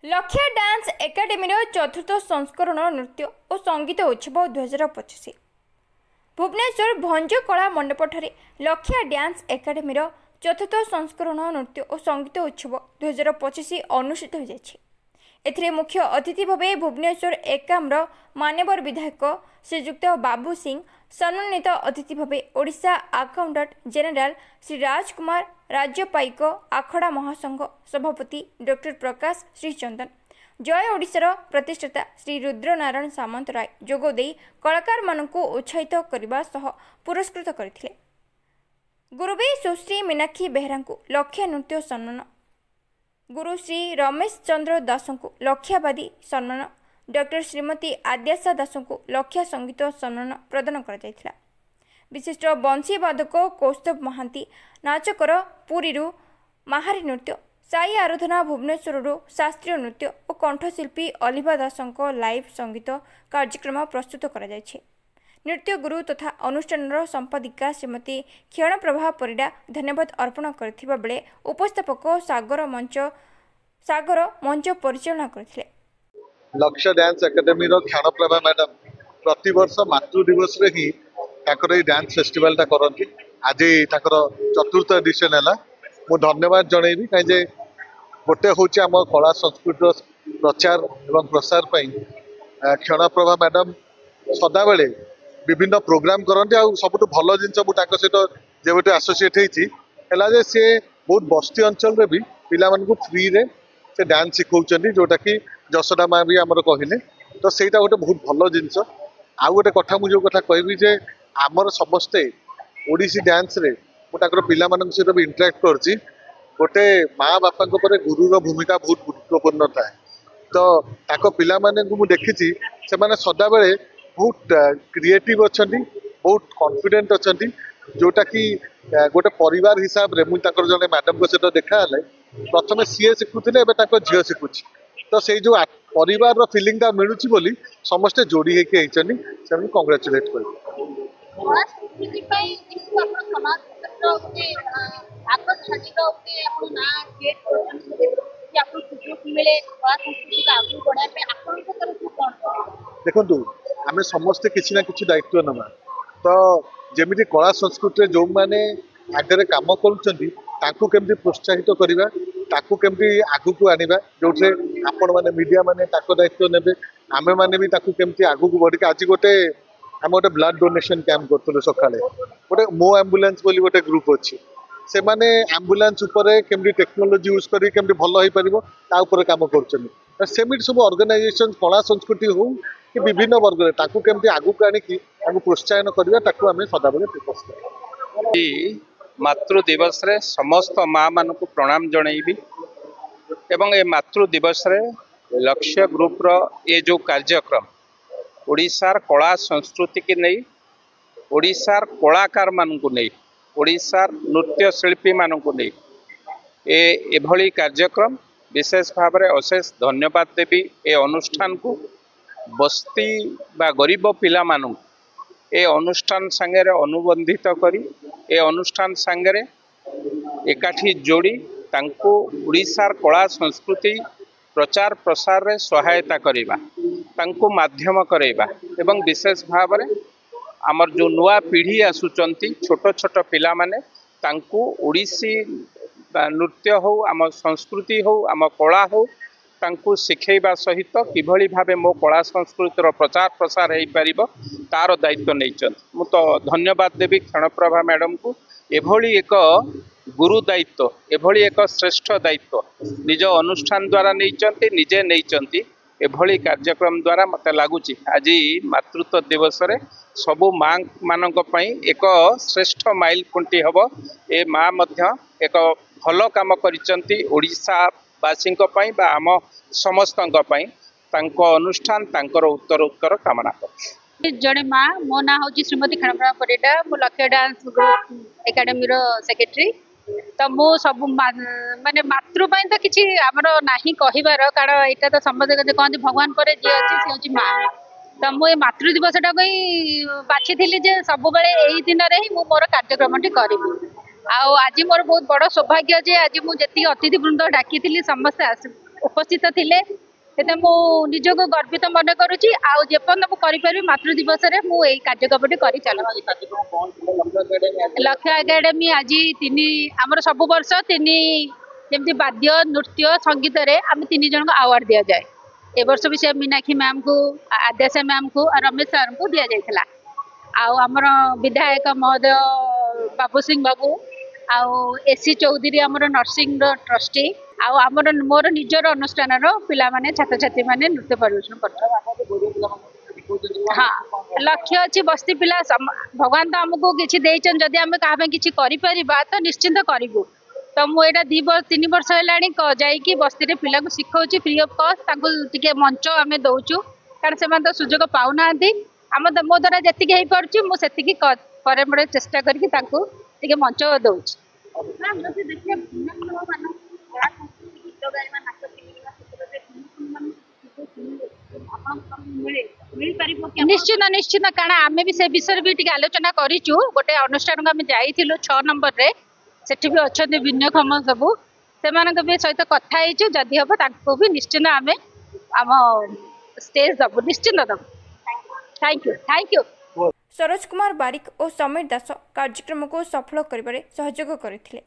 लक्ष्य dance academy चतुर्थ संस्करण नृत्य और संगीत उत्सव 2025 भुवनेश्वर भंज कला मंडपठारे लक्ष्य डांस एकाडेमी चतुर्थ संस्करण नृत्य और संगीत उत्सव 2025 अनुष्ठित हो जाएगी। एथिरे मुख्य अतिथि भाव भुवनेश्वर एकाम्र मान्यवर विधायक श्रीजुक्त बाबू सिंह, सम्मानित अतिथि भाव ओडिशा अकाउंटेंट जनरल श्री राजकुमार, राज्य पाइक आखड़ा महासंघ सभापति डॉक्टर प्रकाश श्रीचंदन, जय ओडिशार प्रतिष्ठाता श्री रुद्रनारायण सामंतराय जोगदे कलाकार मानकु उत्साहित करने सह पुरस्कृत करथिले। गुरुबी सुश्री मीनाक्षी बेहरा लक्ष्य नृत्य सम्मान, गुरु श्री रमेश चंद्र दास को लक्ष्यवादी सम्मान, डॉक्टर श्रीमती आद्याशा दास को लक्ष्य संगीत सम्मान प्रदान कर विशिष्ट बंशी वादक कौस्तभ महांती, नाचकर पुरी महारी नृत्य, साई आराधना भुवनेश्वर शास्त्रीय नृत्य और कंठशिल्पी अलिभा दास लाइव संगीत कार्यक्रम प्रस्तुत कर नृत्य गुरु तथा अनुष्ठान संपादिका श्रीमती क्षणप्रभा परिडा धन्यवाद अर्पण करथिबा बेले उपस्थापक सागर मंच परिचालना करथिले। लक्ष्य डांस एकेडमी क्षणप्रभा मैडम प्रति वर्ष मातृ दिवस रे ही ताकर डांस फेस्टिवल ता करंती। आज ताकर चतुर्थ एडिशन है। मु धन्यवाद जनइबी कहीं गोटे हूँ आम कला संस्कृति प्रचार एवं प्रसार क्षणप्रभा मैडम सदा बेले विभिन्न प्रोग्राम करते। सब भल जिन सहित जो एसोसिएट होती सी बहुत बस्ती अंचल भी पिला फ्री रे से डांस शिखौं जोटा कि जशोदा माँ भी आमर कहले तो सहीटा गोटे बहुत भल जिनस। आउ गोटे कथा मुझे कथा कहबी आमर समस्ते ओडिसी डांस रे मुझे पिला सहित भी इंटराक्ट करछि। गोटे माँ बापा गुरुर भूमिका बहुत गुरुत्वपूर्ण थाए। तो ताको पिला माने को देखी से सदा बेले बहुत क्रिएटिव अच्छा, बहुत कॉन्फिडेंट अच्छा, जोटा कि गोटे परिवार हिसाब रे मुझे जड़े मैडम को सहित देखा प्रथम सीए शिखुले झील शिखुची। तो से जो परिवार फिलिंग मिलूची बोली समस्ते जोड़ी होती कंग्राचुलेट कर। देखु आम समस्ते किसी ना किसी दायित्व नवा। तो जमी कला संस्कृति जो मैंने आगे कम करुँच प्रोत्साहित करवा, केमती आगु को आनिबा जो आपण मैंने मीडिया मैंने दायित्व ने आम मैंने भी केमती आगु को बढ़ी। आज गोटे आम गोटे ब्लड डोनेशन कैंप करूँ सका गोटे मो एम्बुलेंस बोली गोटे ग्रुप अच्छी से माने एम्बुलेंस केमती टेक्नोलोजी यूज कर भल हो पार कम कर सब ऑर्गेनाइजेशन कला संस्कृति हो कि विभिन्न वर्ग केमती आगु को आनिकी प्रोत्साहन करवा सदा बेले मातृ दिवस रे समस्त माँ मान को प्रणाम जनइबी एवं ए मातृ दिवस रे लक्ष्य ग्रुप रो ये जो कार्यक्रम ओडिशार कला संस्कृति की नहीं, ओडिशार कलाकार मान को नहीं, ओडिशार नृत्य शिल्पी मान को नहीं एभली कार्यक्रम विशेष भाव में अशेष धन्यवाद देवी। ए अनुष्ठान को बस्ती बा गरीब पिला मानू ए अनुष्ठान सांगे अनुबंधित करी ए अनुष्ठान सांगे एकाठी जोड़ी तांको उड़ीसार कला संस्कृति प्रचार प्रसार रे सहायता करिबा, तांको माध्यम करेबा एवं विशेष भाव में आमर जो नुआ पीढ़ी आसुचंती छोट छोट पिला माने तांको ओडिसी नृत्य हो, आम संस्कृति हो, आम कला हो तांको शिखेबा सहित किभली भावे मो कला संस्कृतिर प्रचार प्रसार हो पारिबो तार दायित्व नहीं। मु तो धन्यवाद देवी क्षणप्रभा मैडम को एभली एक गुरु दायित्व, एभली एक श्रेष्ठ दायित्व निज अनुष्ठान द्वारा नहीं निजे नहीं एभली कार्यक्रम द्वारा मत लगुच आज मातृत्व दिवस रे सबु माँ मानक पई एक श्रेष्ठ माइल खुंटी हब। ए माँ मध्य एक भल काम करिसंती ओडिशा वासी बा आम समस्त अनुष्ठान तांकर उत्तर उत्तर कामना कर। जड़े माँ मो ना हूँ श्रीमती क्षणप्रभा परिडा, मो लक्ष्य डांस ग्रुप एकाडेमी सेक्रेटरी। तो मो सब माने मातृपाई तो किसी आमर ना कहबार कारण यहाँ तो समझे कहते भगवान पर जी अच्छी सी हूँ माँ। तो मुझे मातृ दिवसटा को बाछी जे सब यही दिन में ही मोर कार्यक्रम करी। आज मोर बहुत बड़ सौभाग्य जे आज मुझे अतिथि वृंद डाकी समस्ते उपस्थित थिले तेते मु निजको गर्वित मन करूची आ जेपर्यंत मु करि पारि मातृ दिवस रे मु एई कार्यक्रमटी करि चला लक्ष्य एकेडमी आज आमर सब वर्ष 3 जमती वाद्य नृत्य संगीत रे आम 3 जन को अवार्ड दिया जाए ए वर्ष भी से मीनाक्षी मैम को आद्याशा मैम को और रमेश सर को दिया जाइथिला आमर विधायक महोदय बाबू सिंह बाबू एसी चौधरी आमर नर्सिंग ट्रस्टी आमर मोर निजर अनुष्ठान पिला माने छात्र छात्री माने नृत्य परिवेषण कर हाँ लक्ष्य अच्छी बस्ती पिला भगवान तो आमको किसी देचन जदि आम क्या किसी करिपरिबा तो निश्चिंत करूँ तो मुझे 3 वर्ष है जाइए बस्ती रे पिला को शिखाऊँ फ्री ऑफ कॉस्ट टे मंच आम दौचु कारण से तो सुजोग पाऊना आम मो द्वारा जी हो पार्टी मुझे चेष्टा करके मंच दौच निश्चित निश्चित कारण आम भी से विषय भी टी आलोचना करूँ गोटे अनुष्ठान को आम जाइलु 6 नंबर रे सेठी भी अच्छा भिन्नक्षम सबू से सहित कथा जदि हम भी निश्चित आम आम स्टेज दबु निश्चित दबु थैंक यू सरोज कुमार बारिक और समीर दास कार्यक्रम को सफल करिबारे सहयोग करथिले।